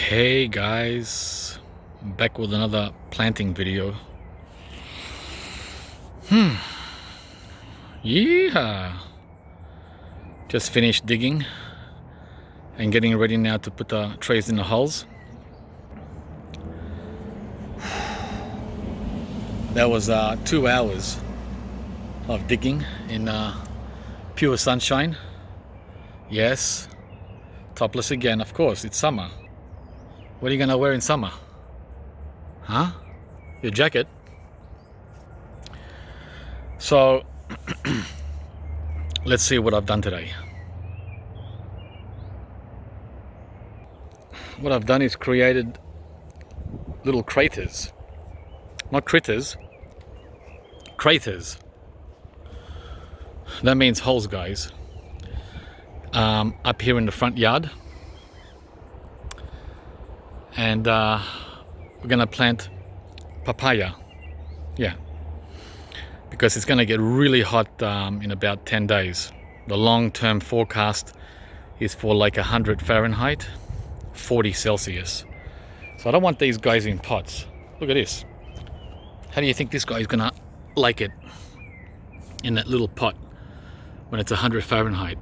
Hey guys, back with another planting video. Yeah, just finished digging and getting ready now to put the trays in the holes. That was 2 hours of digging in pure sunshine. Yes, topless again, of course, it's summer. What are you gonna wear in summer? Huh? Your jacket? So, let's see what I've done today. What I've done is created little craters. Not critters, craters. That means holes, guys. Up here in the front yard. And we're gonna plant papaya. Yeah. Because it's gonna get really hot in about 10 days. The long-term forecast is for like 100 Fahrenheit, 40 Celsius. So I don't want these guys in pots. Look at this. How do you think this guy is gonna like it in that little pot when it's 100 Fahrenheit?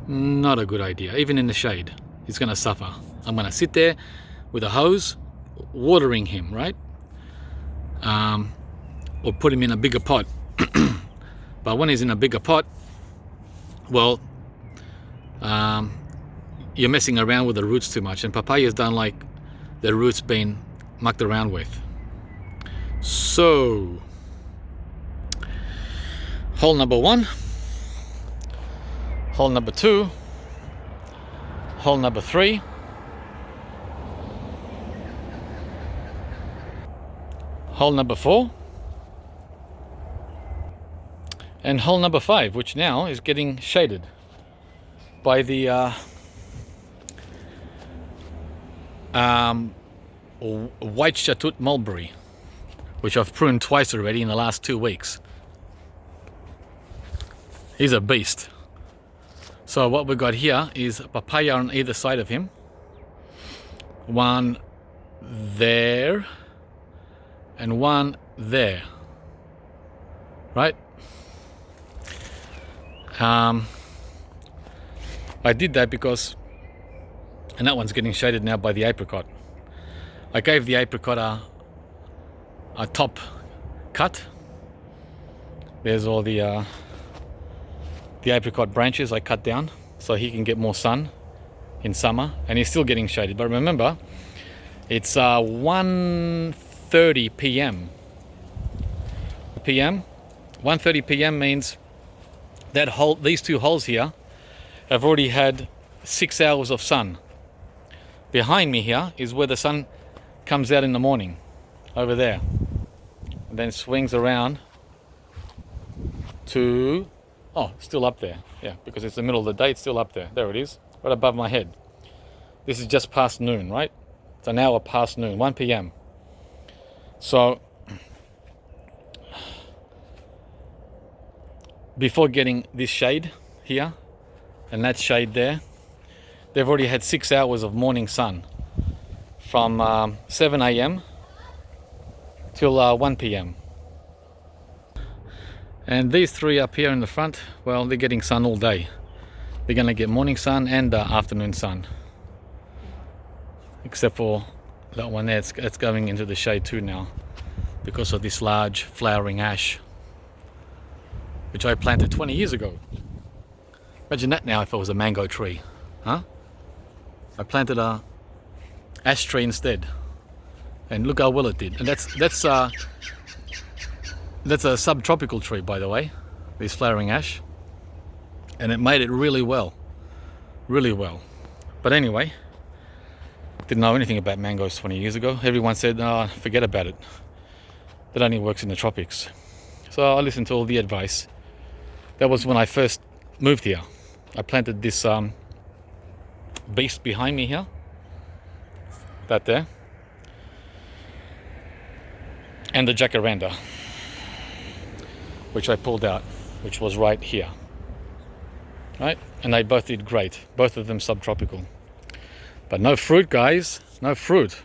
Not a good idea. Even in the shade, he's gonna suffer. I'm gonna sit there with a hose, watering him, right? Or put him in a bigger pot. But when he's in a bigger pot, well, you're messing around with the roots too much, and papayas don't like the roots being mucked around with. So, hole number 1, hole number 2, hole number 3, hole number 4, and hole number 5, which now is getting shaded by the white Shatut mulberry, which I've pruned twice already in the last 2 weeks. He's a beast. So what we've got here is a papaya on either side of him. One there and one there. Right? I did that because, and that one's getting shaded now by the apricot. I gave the apricot a top cut. There's all the apricot branches I cut down so he can get more sun in summer, and he's still getting shaded. But remember, it's 1:30 p.m. 1:30 p.m. means that these 2 holes here have already had 6 hours of sun. Behind me here is where the sun comes out in the morning, over there, and then swings around to, oh, still up there. Yeah, because it's the middle of the day, it's still up there. There it is, right above my head. This is just past noon, right? It's an hour past noon, 1 p.m. So, before getting this shade here and that shade there, they've already had 6 hours of morning sun from 7 a.m. till 1 p.m. And these 3 up here in the front, well, they're getting sun all day. They're going to get morning sun and afternoon sun. Except for that one there, it's going into the shade too now because of this large flowering ash, which I planted 20 years ago. Imagine that now if it was a mango tree, huh? I planted a ash tree instead, and look how well it did. And that's a subtropical tree, by the way, this flowering ash, and it made it really well, really well. But anyway, didn't know anything about mangoes 20 years ago. Everyone said, oh, forget about it. That only works in the tropics. So I listened to all the advice. That was when I first moved here. I planted this beast behind me here, that there, and the jacaranda, which I pulled out, which was right here, right? And they both did great, both of them subtropical. But no fruit, guys, no fruit.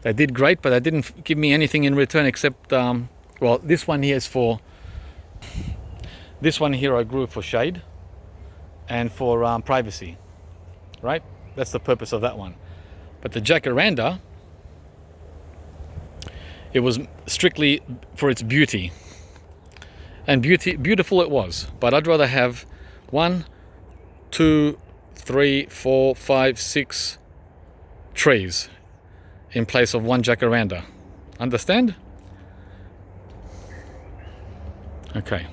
They did great, but they didn't give me anything in return except, well, this one here is for, this one here I grew for shade and for privacy, right? That's the purpose of that one. But the jacaranda, it was strictly for its beauty. And beautiful it was. But I'd rather have 1, 2, 3, 4, 5, 6 trees in place of one jacaranda. Understand? Okay.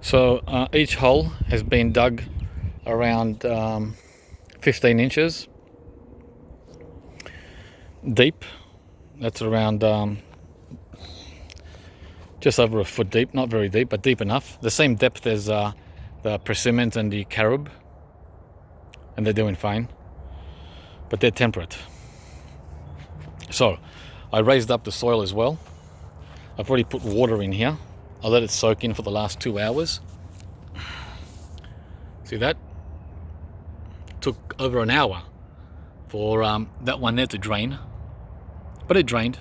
So each hole has been dug around 15 inches deep. That's around just over a foot deep, not very deep, but deep enough. The same depth as the persimmons and the carob, and they're doing fine, but they're temperate. So I raised up the soil as well. I've already put water in here. I let it soak in for the last 2 hours. See that? Took over an hour for that one there to drain, but it drained.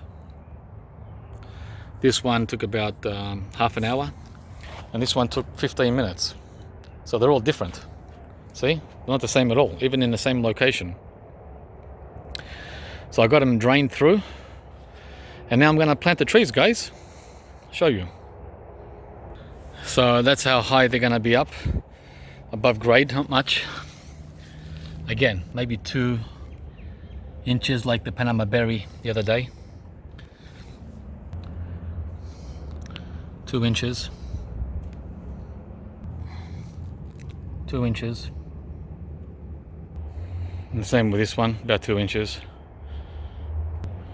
This one took about half an hour, and this one took 15 minutes. So they're all different. See? They're not the same at all, even in the same location. So I got them drained through, and now I'm going to plant the trees, guys. Show you. So that's how high they're going to be up, above grade, not much. Again, maybe 2 inches like the Panama berry the other day. 2 inches. 2 inches. And the same with this one, about 2 inches.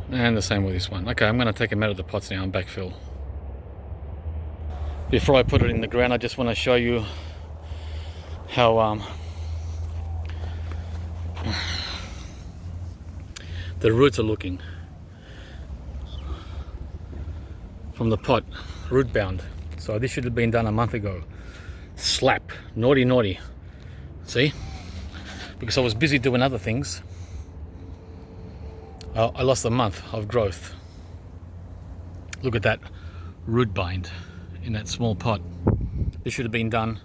And the same with this one. Okay, I'm going to take them out of the pots now and backfill. Before I put it in the ground, I just want to show you how the roots are looking from the pot, root bound. So this should have been done a month ago. Slap, naughty, naughty. See? Because I was busy doing other things. I lost a month of growth. Look at that root bind in that small pot. This should have been done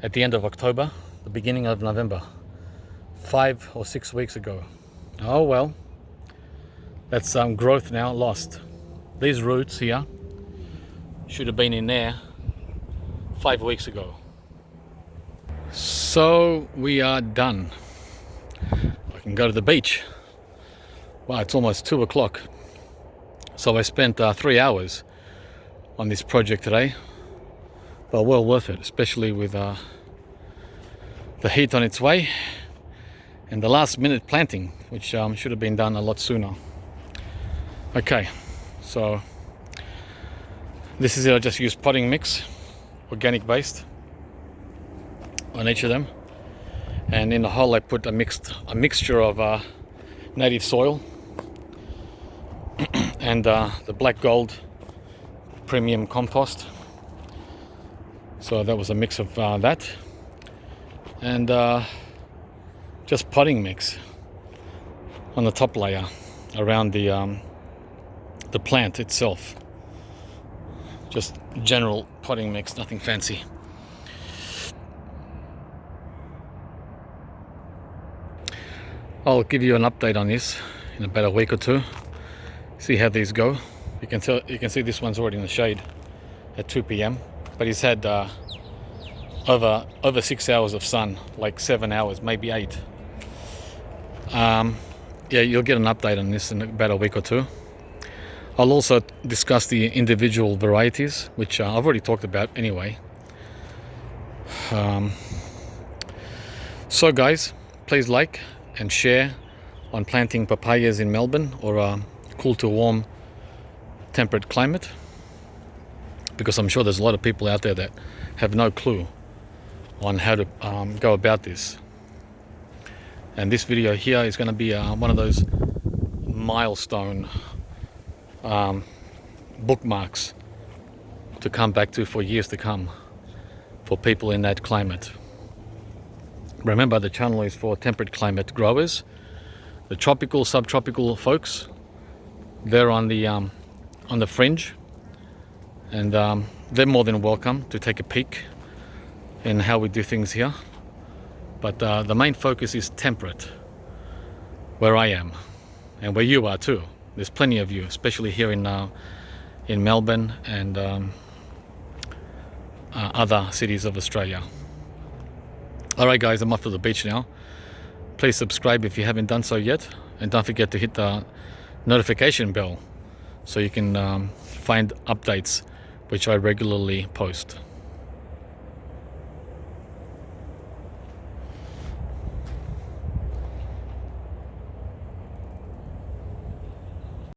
at the end of October, the beginning of November, 5 or 6 weeks ago. Oh well, that's growth now lost. These roots here should have been in there 5 weeks ago. So we are done. I can go to the beach. Wow, it's almost 2 o'clock. So I spent 3 hours on this project today, but well worth it, especially with the heat on its way and the last minute planting, which should have been done a lot sooner. Okay, so this is it. I just used potting mix, organic based, on each of them, and in the hole I put a mixture of native soil and the black gold premium compost. So that was a mix of that and just potting mix on the top layer around the plant itself. Just general potting mix, nothing fancy. I'll give you an update on this in about a week or two. See how these go. You can see this one's already in the shade at 2 p.m. But he's had over 6 hours of sun, like 7 hours, maybe 8. Yeah, you'll get an update on this in about a week or two. I'll also discuss the individual varieties, which I've already talked about anyway. So guys, please like and share on planting papayas in Melbourne or a cool to warm temperate climate, because I'm sure there's a lot of people out there that have no clue on how to go about this. And this video here is going to be one of those milestone bookmarks to come back to for years to come for people in that climate. Remember, the channel is for temperate climate growers. The tropical, subtropical folks, they're on the fringe, and they're more than welcome to take a peek in how we do things here. But the main focus is temperate, where I am and where you are too. There's plenty of you, especially here in Melbourne and other cities of Australia. Alright guys, I'm off to the beach now. Please subscribe if you haven't done so yet, and don't forget to hit the notification bell so you can find updates which I regularly post.